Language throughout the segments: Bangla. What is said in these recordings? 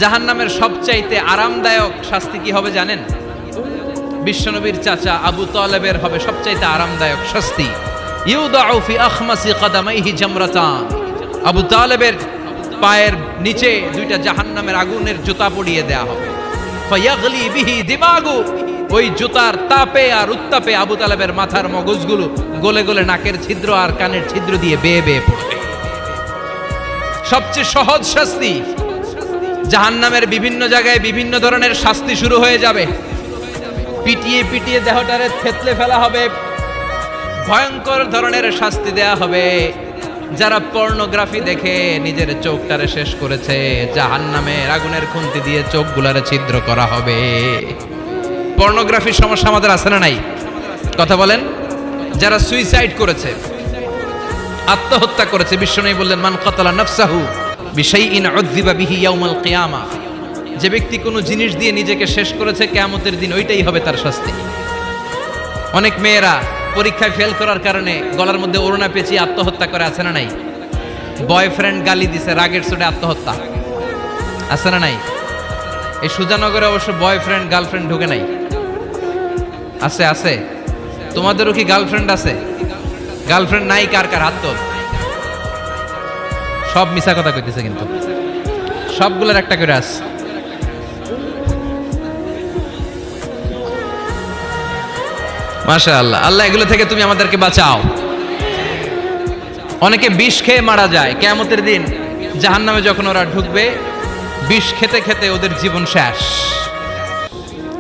জাহান্নামের সবচাইতে আরামদায়ক শাস্তি কি হবে জানেন? বিশ্বনবীর চাচা আবু তালেবের হবে সবচাইতে আরামদায়ক শাস্তি। ইউদাউ ফি আখমাসি কদামাইহি জামরাতান। আবু তালেবের পায়ের নিচে দুইটা জাহান্নামের আগুনের জুতা পরিয়ে দেয়া হবে। ফায়াগলি বিহি দিমাগু। ওই জুতার তাপে আর উত্তাপে আবু তালেবের মাথার মগজগুলো গলে গলে নাকের ছিদ্র আর কানের ছিদ্র দিয়ে বেয়ে বেয়ে পড়বে। সবচেয়ে সহজ শাস্তি। জাহান্নামের বিভিন্ন জায়গায় বিভিন্ন ধরনের শাস্তি শুরু হয়ে যাবে। পিটিয়ে পিটিয়ে দেহটারে থেতলে ফেলা হবে, ভয়ঙ্কর ধরনের শাস্তি দেয়া হবে। যারা পর্নোগ্রাফি দেখে নিজের চোখটারে শেষ করেছে, জাহান্নামের আগুনের খুন্তি দিয়ে চোখগুলারে ছিদ্র করা হবে। পর্নোগ্রাফির সমস্যা আমাদের আছে না নাই? কথা বলেন। যারা সুইসাইড করেছে, আত্মহত্যা করেছে, বিশ্বনবী বললেন মান কাতালা নাফসাহু বিশাইইন উযযিবা বিহি ইয়াউমাল কিয়ামাহ। যে ব্যক্তি কোনো জিনিস দিয়ে নিজেকে শেষ করেছে, কিয়ামতের দিন ওইটাই হবে তার শাস্তি। অনেক মেয়েরা পরীক্ষায় ফেল করার কারণে গলার মধ্যে ওড়না পেঁচিয়ে আত্মহত্যা করে, আছে না নাই? বয়ফ্রেন্ড গালি দিছে, রাগের চোটে আত্মহত্যা, আছে না নাই? এই সুজানগরে অবশ্য বয়ফ্রেন্ড গার্লফ্রেন্ড ঢুকে নাই, আছে আছে। তোমাদেরও কি গার্লফ্রেন্ড আছে? গার্লফ্রেন্ড নাই কার কার হাত তোল। সব মিছা কথা কইতেছে, কিন্তু সবগুলোর একটা করে আছে। মাশাআল্লাহ। আল্লাহ এগুলো থেকে তুমি আমাদেরকে বাঁচাও। অনেকে বিষ খেয়ে মারা যায় কিয়ামতের দিন। জাহান্নামে যখন ওরা ঢুকবে, বিষ খেতে খেতে ওদের জীবন শেষ।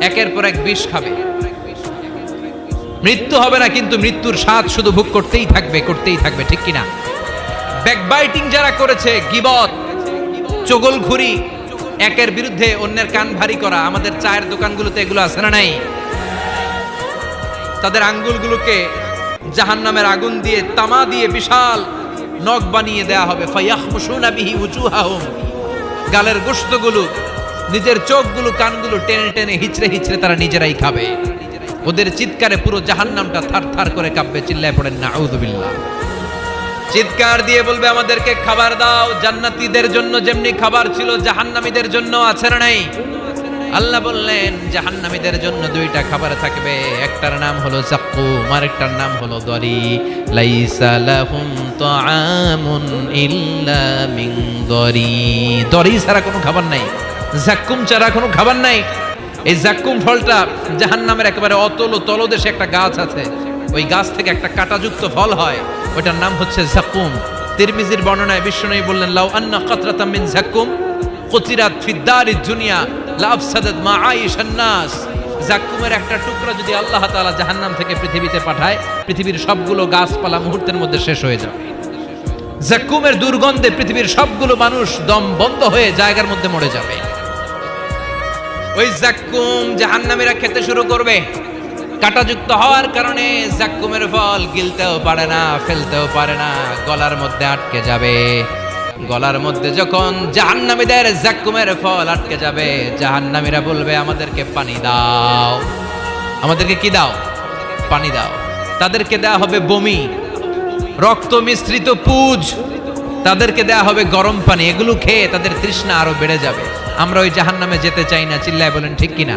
একের পর এক বিষ খাবে, মৃত্যু হবে না, কিন্তু মৃত্যুর স্বাদ শুধু ভোগ করতেই থাকবে, করতেই থাকবে, ঠিক কিনা? ব্যাকবাইটিং যারা করেছে, গীবত, চগলখুরি, একের বিরুদ্ধে অন্যের কান ভারী করা, আমাদের চায়ের দোকানগুলোতে এগুলো আছে না নাই? তাদের আঙ্গুলগুলোকে জাহান্নামের আগুন দিয়ে, তামা দিয়ে বিশাল নখ বানিয়ে দেয়া হবে। ফায়াখমুশুনা বিহি উজুহাহুম। গালের গোশতগুলো, নিজের চোখগুলো, কানগুলো টেনে টেনে হিচড়ে হিচড়ে তারা নিজেরাই খাবে। ওদের চিৎকারে পুরো জাহান্নামটা থার থার করে কাঁপবে। চিল্লায় পড়েন নাউযুবিল্লাহ। চিৎকার দিয়ে বলবে আমাদেরকে খাবার দাও। জান্নাতীদের জন্য যেমনি খাবার ছিল, জাহান্নামীদের জন্য আছে না নাই? আল্লাহ বললেন জাহান্নামীদের জন্য দুইটা খাবার থাকবে। একটার নাম হলো যাক্কুম, আরেকটার নাম হলো দরি। লাইসা লাহুম তাআমুন ইল্লা মিন দরি। দরি ছাড়া কোনো খাবার নাই, যাক্কুম ছাড়া কোনো খাবার নাই। এই যাক্কুম ফলটা জাহান্নামের একেবারে অতল তলদেশে একটা গাছ আছে। ওই গাছ থেকে একটা কাঁটাযুক্ত ফল হয়, ওটার নাম হচ্ছে যাক্কুম। তিরমিজির বর্ণনায় বিশ্বনবী বললেন লাউ আন্না কাতরাতাম মিন যাক্কুম কুতিরাত ফিদ দারিদ দুনিয়া লা আফসাদাত মাআইশান নাস। যাক্কুমের একটা টুকরা যদি আল্লাহ তাআলা জাহান্নাম থেকে পৃথিবীতে পাঠায়, পৃথিবীর সবগুলো গাছপালা মুহূর্তের মধ্যে শেষ হয়ে যাবে। যাক্কুমের দুর্গন্ধে পৃথিবীর সবগুলো মানুষ দম বন্ধ হয়ে জায়গার মধ্যে মরে যাবে। ওই যাক্কুম জাহান্নামীরা খেতে শুরু করবে। কাঁটাযুক্ত হওয়ার কারণে যাক্কুমের ফল গিলতেও পারে না, ফেলতেও পারে না, গলার মধ্যে আটকে যাবে। গলার মধ্যে যখন জাহান্নামীদের যাক্কুমের ফল আটকে যাবে, জাহান্নামীরা বলবে আমাদেরকে পানি দাও। আমাদেরকে কি দাও? পানি দাও। তাদেরকে দেয়া হবে বমি, রক্ত মিশ্রিত পুজ, তাদেরকে দেয়া হবে গরম পানি। এগুলো খেয়ে তাদের তৃষ্ণা আরো বেড়ে যাবে। আমরা ওই জাহান্নামে যেতে চাই না। চিল্লায় বলেন ঠিক কিনা?